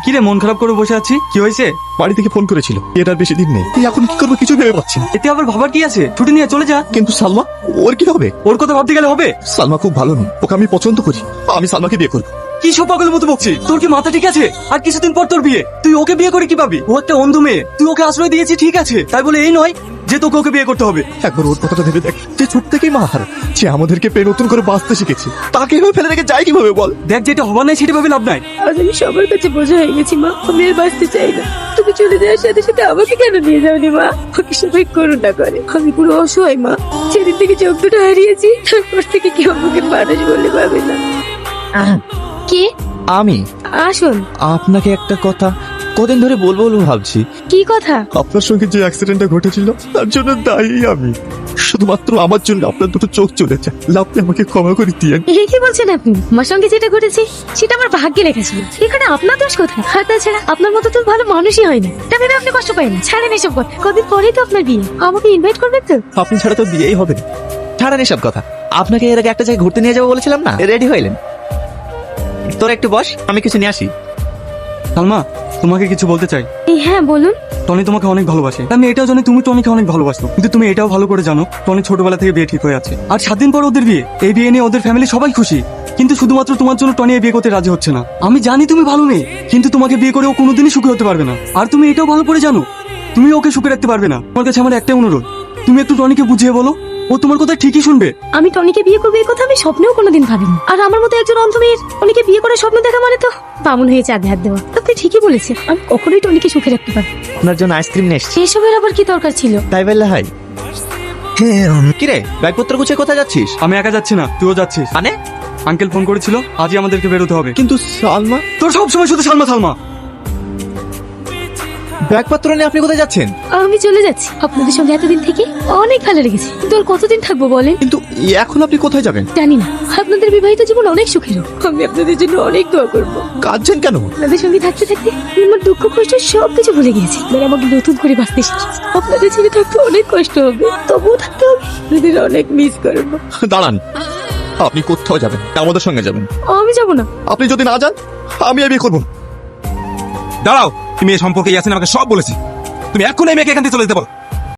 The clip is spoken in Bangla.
কি রে, মন খারাপ করে বসে আছি, কি হয়েছে? বাড়ি থেকে ফোন করেছিল, এটার বেশি দিন নেই। এখন কি করবো কিছু ভেবে পাচ্ছি না। এতে আবার ভাবার কি আছে? ছুটি নিয়ে চলে যা। কিন্তু সালমা, ওর কি হবে? ওর কথা ভাবতে গেলে হবে? সালমা খুব ভালো মেয়ে, ওকে আমি পছন্দ করি। আমি সালমাকে বিয়ে করবো। কি সব পাগলের মতো বকছিস? তোর কি মাথা ঠিক আছে? আর কিছুদিন পর তোর বিয়ে, তুই ওকে বিয়ে করে কি পাবি? ও একটা অন্ধ মেয়ে, তুই ওকে আশ্রয় দিয়েছিস ঠিক আছে, তাই বলে এই নয় যে তোকে ওকে বিয়ে করতে হবে। একবার ওর কথাটা ভেবে দেখ, যে ছোট থেকেই মা হারা, যে আমাদেরকে পেয়ে নতুন করে বাঁচতে শিখেছে, তাকে এভাবে ফেলে রেখে যায় কিভাবে বল? দেখ, যেটা হবার নাই সেটা ভাবে লাভ নাই। আজ আমি সবার কাছে বোঝা হয়ে গেছি মা, আমি আর বাঁচতে চাই না। তুমি চলে যাওয়ার সাথে সাথে আমাকে কেন নিয়ে যাওনি মা? ওকে সবাই করুণা করে, আমি পুরো অসহায় মা। সেদিন থেকে চোখ দুটো হারিয়েছি, তারপর থেকে কেউ আমাকে মানুষ বলে ভাবে না। কে? আমি আসুন। আপনাকে একটা কথা কদিন ধরে বলবো বলবো ভাবছি। কি কথা? আপনার সঙ্গে যে অ্যাক্সিডেন্টটা ঘটেছিল তার জন্য দায়ী আমি। শুধুমাত্র আমার জন্য আপনার দুটো চোখ চলে যায়। আপনি আমাকে ক্ষমা করে দিয়েন। এই কি বলছেন আপনি? আমার সঙ্গে যেটা ঘটেছে সেটা আমার ভাগ্যে লেখেছিল, এখানে আপনার দোষ কোথায়? আর তাছাড়া আপনার মতো তো ভালো মানুষই হয় না, এটা ভেবে আপনি কষ্ট পাবেন। ছাড়েন এসব কথা, কদিন পরেই তো আপনার বিয়ে, আমাকে ইনভাইট করবেন তো? আপনি ছাড়া তো বিয়েই হবে না। ছাড়ান এসব কথা। আপনাকে এর আগে একটা জায়গায় ঘুরতে নিয়ে যাবো বলেছিলাম না, রেডি হইলেন? তোর একটু বস, আমি কিছু নিয়ে আসি। সালমা, তোমাকে কিছু বলতে চাই। হ্যাঁ বলুন। টনি তোমাকে অনেক ভালোবাসে, আমি এটাও জানি তুমি টনিকে অনেক ভালোবাসো, কিন্তু তুমি এটাও ভালো করে জানো টনি ছোটবেলা থেকে বিয়ে ঠিক হয়ে আছে। আর 7 দিন পর ওদের বিয়ে, এই বিয়ে নিয়ে ওদের ফ্যামিলি সবাই খুশি, কিন্তু শুধুমাত্র তোমার জন্য টনি এই বিয়ে করতে রাজি হচ্ছে না। আমি জানি তুমি ভালো নেই, কিন্তু তোমাকে বিয়ে করে ও কোনোদিনই সুখী হতে পারবে না। আর তুমি এটাও ভালো করে জানো তুমি ওকে সুখে রাখতে পারবে না। তোমার কাছে আমার একটাই অনুরোধ, তুমি একটু টনিকে বুঝিয়ে বলো, ও তোমার কথা ঠিকই শুনবে। আমি টনিকে বিয়ে করবো এই কথা আমি স্বপ্নেও কোনোদিন ভাবিনি। আর আমার মতো একজন অন্ধ মেয়ের টনিকে বিয়ে করার স্বপ্ন দেখা মানে তো বামুন হয়ে চাঁদে হাত দেওয়া। আপনি ঠিকই বলেছেন, আমি কখনোই টনিকে সুখে রাখতে পারি। আপনার জন্য আইসক্রিম নিয়ে এসছি। এসবের আবার কি দরকার ছিল? তাই বললে হয়? কিরে, ব্যাগপত্র গুছিয়ে কোথায় যাচ্ছিস? আমি একা যাচ্ছি না, তুইও যাচ্ছিস। মানে? আঙ্কেল ফোন করেছিল, আজই আমাদেরকে বেরোতে হবে। কিন্তু সালমা, তোর সব সময় শুধু সালমা সালমা। ব্যাগপত্র নিয়ে আপনি কোথায় যাচ্ছেন? আমি চলে যাচ্ছি। আপনাদের সঙ্গে এতদিন থেকে অনেক ভালো লেগেছে, কিন্তু আর কতদিন থাকবো বলেন? কিন্তু এখন আপনি কোথায় যাবেন? জানি না। আপনাদের বিবাহিত জীবন অনেক সুখের, আমি আপনাদের জন্য অনেক দোয়া করবো। কাঁদছেন কেন? আপনাদের সঙ্গে থাকতে থাকতে আমি আমার দুঃখ কষ্ট সবকিছু ভুলে গেছি। এবার আমাকে নতুন করে বাঁচতে শিখেছি। আপনাদের ছেড়ে থাকতে অনেক কষ্ট হবে, তবুও থাকতে হবে। আপনাদের অনেক মিস করবো। দাঁড়ান, আপনি কোথাও যাবেন, আমাদের সঙ্গে যাবেন। আমি যাবো না। আপনি যদি না যান, আমি আর বিয়ে করবো না। দাঁড়াও, তুমি এই সম্পর্কে ইয়াসিন আমাকে সব বলেছে। তুমি এখন এই মেয়েকে এখান থেকে চলে যেতে বলো।